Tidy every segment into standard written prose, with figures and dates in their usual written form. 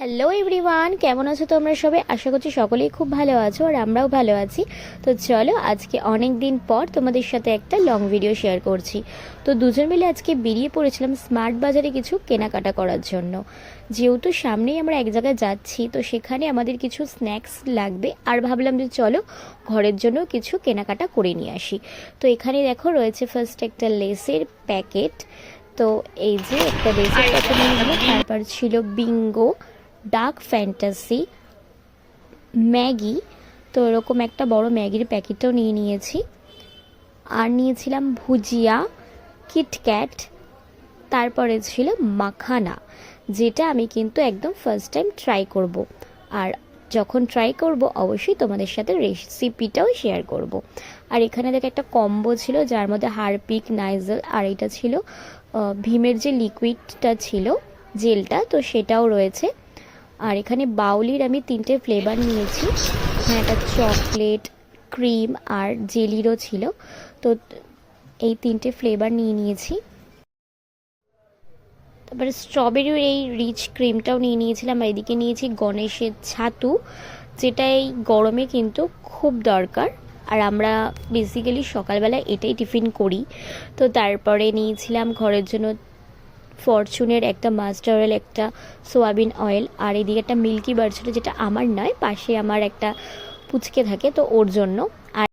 Hello everyone, কেমন আছো তোমরা সবাই? আশা করছি সকলেই খুব ভালো আছো আর আমরাও ভালো আছি। তো চলো আজকে অনেক দিন পর তোমাদের সাথে একটা লং ভিডিও শেয়ার করছি। তো দুজন মিলে আজকে বেরিয়ে পড়েছিলাম স্মার্ট বাজারে কিছু কেনাকাটা করার জন্য। যেহেতু সামনেই আমরা এক জায়গায় যাচ্ছি, তো সেখানে আমাদের কিছু স্ন্যাক্স লাগবে আর ভাবলাম যে চলো ঘরের জন্য কিছু কেনাকাটা করে নিয়ে আসি। তো এখানে দেখো রয়েছে ফার্স্ট একটা লেসের প্যাকেট। তো এই যে একটা লেসের প্যাকেট নিয়ে নিলাম, তারপর ছিল বিঙ্গো, ডার্ক ফ্যান্টাসি, ম্যাগি। তো এরকম একটা বড় ম্যাগির প্যাকেটটাও নিয়ে নিয়েছি। আর নিয়েছিলাম ভুজিয়া, কিটক্যাট, তারপরে ছিল মাখানা, যেটা আমি কিন্তু একদম ফার্স্ট টাইম ট্রাই করব। আর যখন ট্রাই করব অবশ্যই তোমাদের সাথে রেসিপিটাও শেয়ার করব। আর এখানে দেখো একটা কম্বো ছিল, যার মধ্যে হারপিক, নাইজেল, আর এটা ছিল ভীমের যে লিকুইডটা ছিল, জেলটা, তো সেটাও রয়েছে। আর এখানে বাউলির আমি 3টে ফ্লেভার নিয়েছি। এখানে একটা চকলেট, ক্রিম আর জেলিরও ছিল। তো এই 3টে ফ্লেভার নিয়ে নিয়েছি। তারপরে স্ট্রবেরির এই রিচ ক্রিমটাও নিয়ে নিয়েছিলাম। আর এদিকে নিয়েছি গণেশের ছাতু, যেটা এই গরমে কিন্তু খুব দরকার। আর আমরা বেসিক্যালি সকালবেলা এটাই টিফিন করি। তো তারপরে নিয়েছিলাম ঘরের জন্য ফরচুনের একটা মাস্টার অয়েল, একটা সোয়াবিন অয়েল, আর এদিকে একটা মিল্কি বার ছিল, যেটা আমার নয়, পাশে আমার একটা পুচকে থাকে, তো ওর জন্য। আর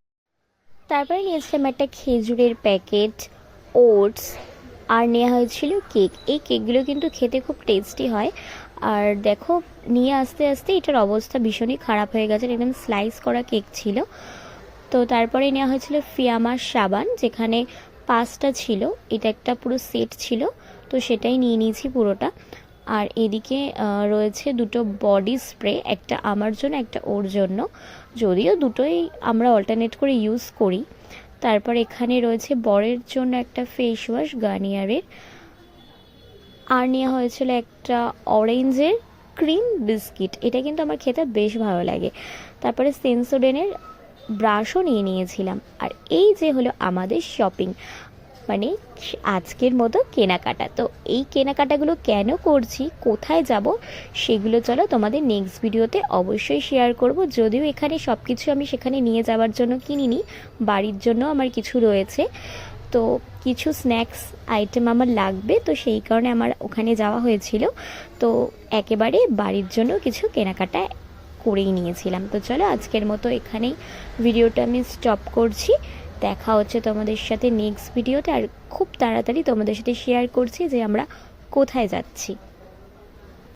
তারপরে নিয়েছিলাম একটা খেজুরের প্যাকেট, ওটস, আর নেওয়া হয়েছিল কেক। এই কেকগুলো কিন্তু খেতে খুব টেস্টি হয়। আর দেখো নিয়ে আস্তে আস্তে এটার অবস্থা ভীষণই খারাপ হয়ে গেছে, একদম স্লাইস করা কেক ছিল। তো তারপরে নেওয়া হয়েছিল ফিয়ামার সাবান, যেখানে 5টা ছিল, এটা একটা পুরো সেট ছিল, তো সেটাই নিয়ে নিয়েছি পুরোটা। আর এদিকে রয়েছে 2টো বডি স্প্রে, একটা আমার জন্য একটা ওর জন্য, যদিও দুটোই আমরা অল্টারনেট করে ইউজ করি। তারপর এখানে রয়েছে বরের জন্য একটা ফেস ওয়াশ গার্নিয়ারের। আর নেওয়া হয়েছিল একটা অরেঞ্জের ক্রিম বিস্কিট, এটা কিন্তু আমার খেতে বেশ ভালো লাগে। তারপরে সেন্সোডেনের ব্রাশও নিয়ে নিয়েছিলাম। আর এই যে হলো আমাদের শপিং, মানে আজকের মতো কেনাকাটা। তো এই কেনাকাটাগুলো কেন করছি, কোথায় যাব, সেগুলো চলো তোমাদের নেক্সট ভিডিওতে অবশ্যই শেয়ার করব। যদিও এখানে সব কিছু আমি সেখানে নিয়ে যাওয়ার জন্য কিনিনি, বাড়ির জন্য আমার কিছু রয়েছে। তো কিছু স্ন্যাক্স আইটেম আমার লাগবে, তো সেই কারণে আমার ওখানে যাওয়া হয়েছিল। তো একেবারে বাড়ির জন্য কিছু কেনাকাটা করেই নিয়েছিলাম। তো চলো আজকের মতো এখানেই ভিডিওটা আমি স্টপ করছি। দেখা হচ্ছে তোমাদের সাথে নেক্সট ভিডিওতে। আর খুব তাড়াতাড়ি তোমাদের সাথে শেয়ার করছি যে আমরা কোথায় যাচ্ছি।